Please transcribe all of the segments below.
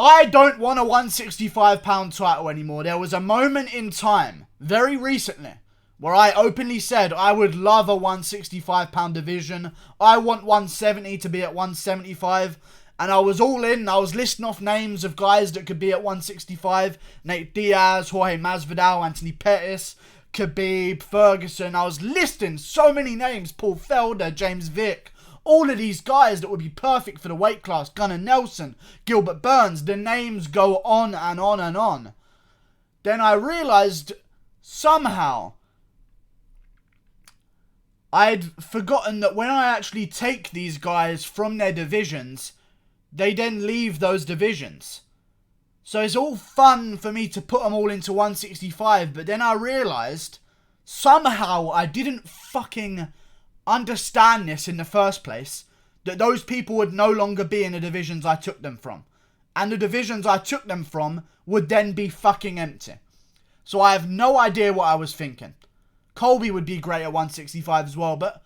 I don't want a 165-pound title anymore. There was a moment in time, very recently, where I openly said I would love a 165-pound division. I want 170 to be at 175. And I was all in. I was listing off names of guys that could be at 165. Nate Diaz, Jorge Masvidal, Anthony Pettis, Khabib, Ferguson. I was listing so many names. Paul Felder, James Vick. All of these guys that would be perfect for the weight class. Gunnar Nelson, Gilbert Burns. The names go on and on and on. Then I realised somehow I'd forgotten that when I actually take these guys from their divisions, they then leave those divisions. So it's all fun for me to put them all into 165, but then I realised somehow I didn't fucking understand this in the first place, that those people would no longer be in the divisions I took them from. And the divisions I took them from would then be fucking empty. So I have no idea what I was thinking. Colby would be great at 165 as well, but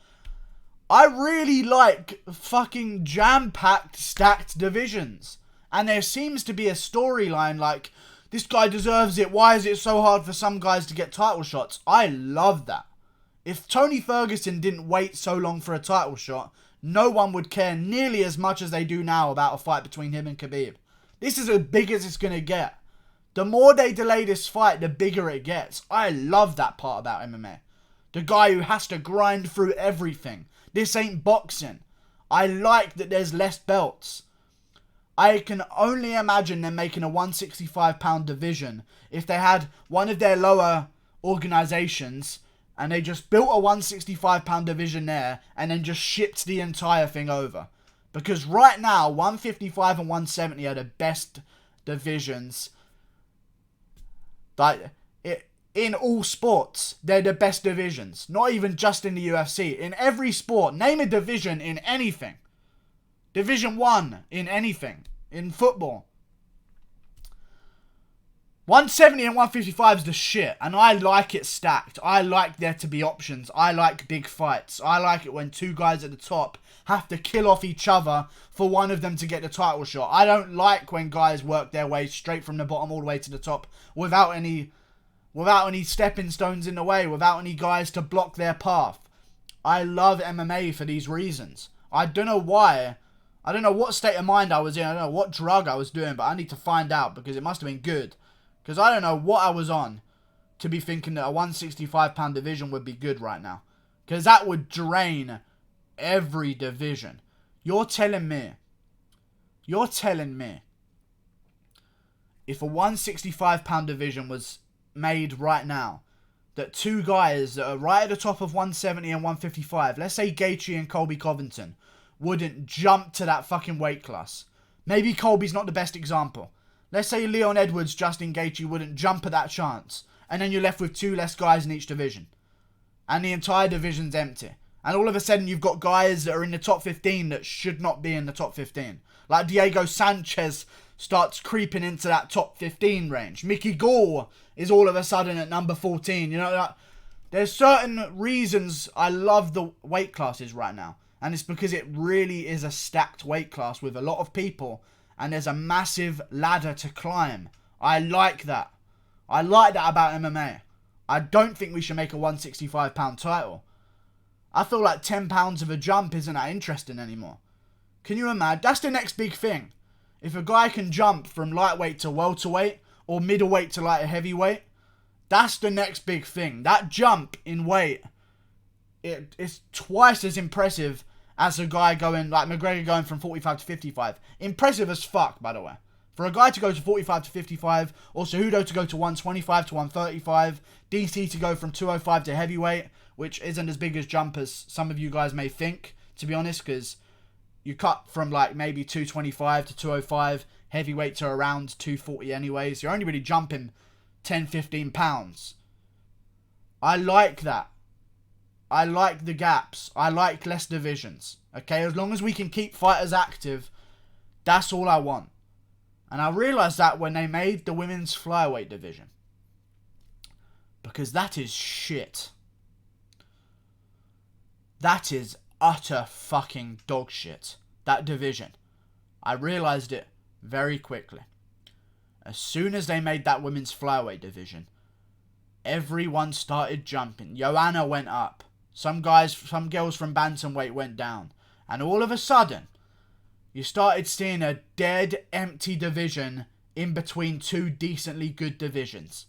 I really like fucking jam-packed, stacked divisions. And there seems to be a storyline like, this guy deserves it, why is it so hard for some guys to get title shots? I love that. If Tony Ferguson didn't wait so long for a title shot, no one would care nearly as much as they do now about a fight between him and Khabib. This is as big as it's going to get. The more they delay this fight, the bigger it gets. I love that part about MMA. The guy who has to grind through everything. This ain't boxing. I like that there's less belts. I can only imagine them making a 165-pound division if they had one of their lower organisations and they just built a 165-pound division there and then just shipped the entire thing over. Because right now, 155 and 170 are the best divisions. Like, in all sports, they're the best divisions. Not even just in the UFC. In every sport, name a division in anything. Division 1 in anything. In football. 170 and 155 is the shit. And I like it stacked. I like there to be options. I like big fights. I like it when two guys at the top have to kill off each other for one of them to get the title shot. I don't like when guys work their way straight from the bottom all the way to the top without any stepping stones in the way, without any guys to block their path. I love MMA for these reasons. I don't know why. I don't know what state of mind I was in. I don't know what drug I was doing, but I need to find out because it must have been good. Because I don't know what I was on to be thinking that a 165-pound division would be good right now. Because that would drain every division. You're telling me if a 165-pound division was made right now, that two guys that are right at the top of 170 and 155, let's say Gaethje and Colby Covington, wouldn't jump to that fucking weight class. Maybe Colby's not the best example. Let's say Leon Edwards, Justin Gaethje wouldn't jump at that chance. And then you're left with two less guys in each division. And the entire division's empty. And all of a sudden you've got guys that are in the top 15 that should not be in the top 15. Like Diego Sanchez starts creeping into that top 15 range. Mickey Gall is all of a sudden at number 14. You know, like, there's certain reasons I love the weight classes right now. And it's because it really is a stacked weight class with a lot of people. And there's a massive ladder to climb. I like that. I like that about MMA. I don't think we should make a 165-pound title. I feel like 10 pounds of a jump isn't that interesting anymore. Can you imagine? That's the next big thing. If a guy can jump from lightweight to welterweight or middleweight to light heavyweight, that's the next big thing. That jump in weight, it's twice as impressive as a guy going, like McGregor going from 45 to 55. Impressive as fuck, by the way. For a guy to go to 45 to 55, or Cejudo to go to 125 to 135, DC to go from 205 to heavyweight, which isn't as big a jump as some of you guys may think, to be honest, because you cut from like maybe 225 to 205, heavyweight to around 240 anyways. You're only really jumping 10, 15 pounds. I like that. I like the gaps. I like less divisions. Okay, as long as we can keep fighters active, that's all I want. And I realised that when they made the women's flyweight division. Because that is shit. That is utter fucking dog shit. That division. I realised it very quickly. As soon as they made that women's flyweight division, everyone started jumping. Joanna went up. Some girls from bantamweight went down. And all of a sudden, you started seeing a dead, empty division in between two decently good divisions.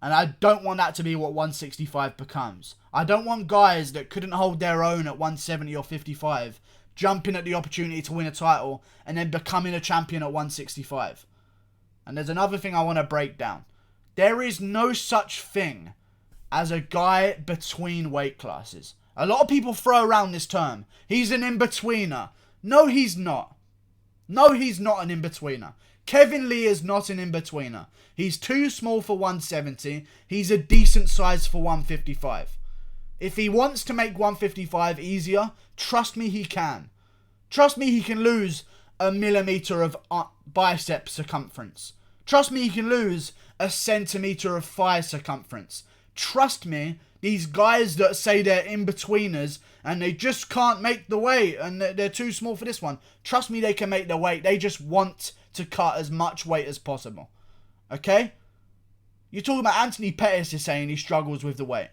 And I don't want that to be what 165 becomes. I don't want guys that couldn't hold their own at 170 or 55 jumping at the opportunity to win a title and then becoming a champion at 165. And there's another thing I want to break down. There is no such thing as a guy between weight classes. A lot of people throw around this term. He's an in-betweener. No, he's not. No, he's not an in-betweener. Kevin Lee is not an in-betweener. He's too small for 170. He's a decent size for 155. If he wants to make 155 easier, trust me, he can. Trust me, he can lose a millimeter of bicep circumference. Trust me, he can lose a centimeter of thigh circumference. Trust me, these guys that say they're in-betweeners and they just can't make the weight and they're too small for this one. Trust me, they can make the weight. They just want to cut as much weight as possible. Okay? You're talking about Anthony Pettis is saying he struggles with the weight.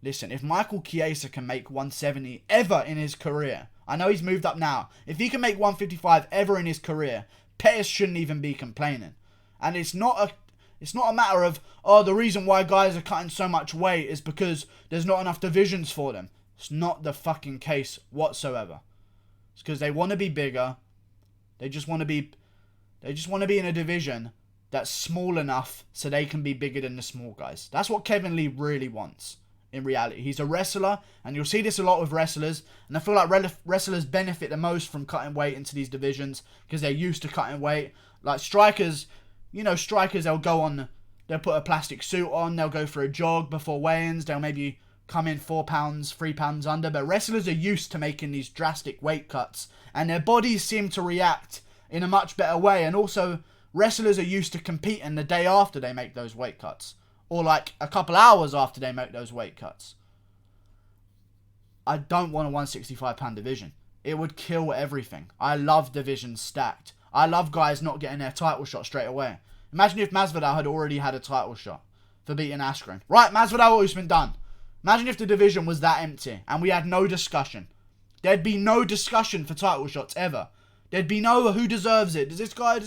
Listen, if Michael Chiesa can make 170 ever in his career, I know he's moved up now. If he can make 155 ever in his career, Pettis shouldn't even be complaining. And it's not a matter of, oh, the reason why guys are cutting so much weight is because there's not enough divisions for them. It's not the fucking case whatsoever. It's because they want to be bigger. They just want to be in a division that's small enough so they can be bigger than the small guys. That's what Kevin Lee really wants in reality. He's a wrestler, and you'll see this a lot with wrestlers, and I feel like wrestlers benefit the most from cutting weight into these divisions because they're used to cutting weight. Like strikers, they'll put a plastic suit on, they'll go for a jog before weigh-ins, they'll maybe come in 4 pounds, 3 pounds under, but wrestlers are used to making these drastic weight cuts, and their bodies seem to react in a much better way, and also wrestlers are used to competing the day after they make those weight cuts, or like a couple hours after they make those weight cuts. I don't want a 165 pound division. It would kill everything. I love divisions stacked. I love guys not getting their title shot straight away. Imagine if Masvidal had already had a title shot for beating Askren. Right, Masvidal, Usman, done. Imagine if the division was that empty and we had no discussion. There'd be no discussion for title shots ever. There'd be no who deserves it. Does this guy?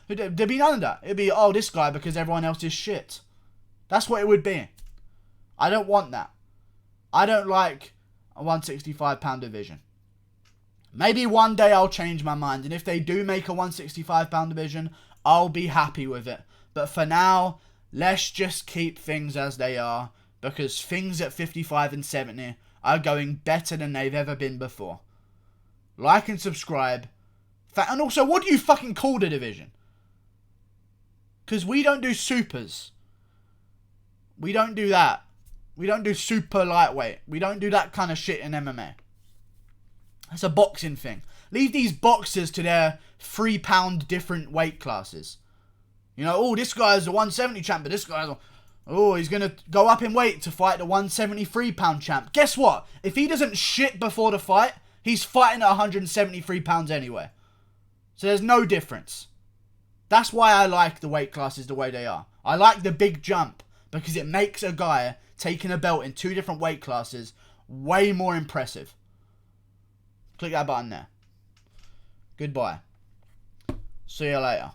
There'd be none of that. It'd be, oh, this guy because everyone else is shit. That's what it would be. I don't want that. I don't like a 165 pound division. Maybe one day I'll change my mind. And if they do make a 165 pound division, I'll be happy with it. But for now, let's just keep things as they are. Because things at 55 and 70 are going better than they've ever been before. Like and subscribe. And also, what do you fucking call the division? Because we don't do supers. We don't do that. We don't do super lightweight. We don't do that kind of shit in MMA. That's a boxing thing. Leave these boxers to their 3 pound different weight classes. You know, oh, this guy's a 170 champ, but this guy's he's going to go up in weight to fight the 173 pound champ. Guess what? If he doesn't shit before the fight, he's fighting at 173 pounds anyway. So there's no difference. That's why I like the weight classes the way they are. I like the big jump because it makes a guy taking a belt in 2 different weight classes way more impressive. Click that button there. Goodbye. See you later.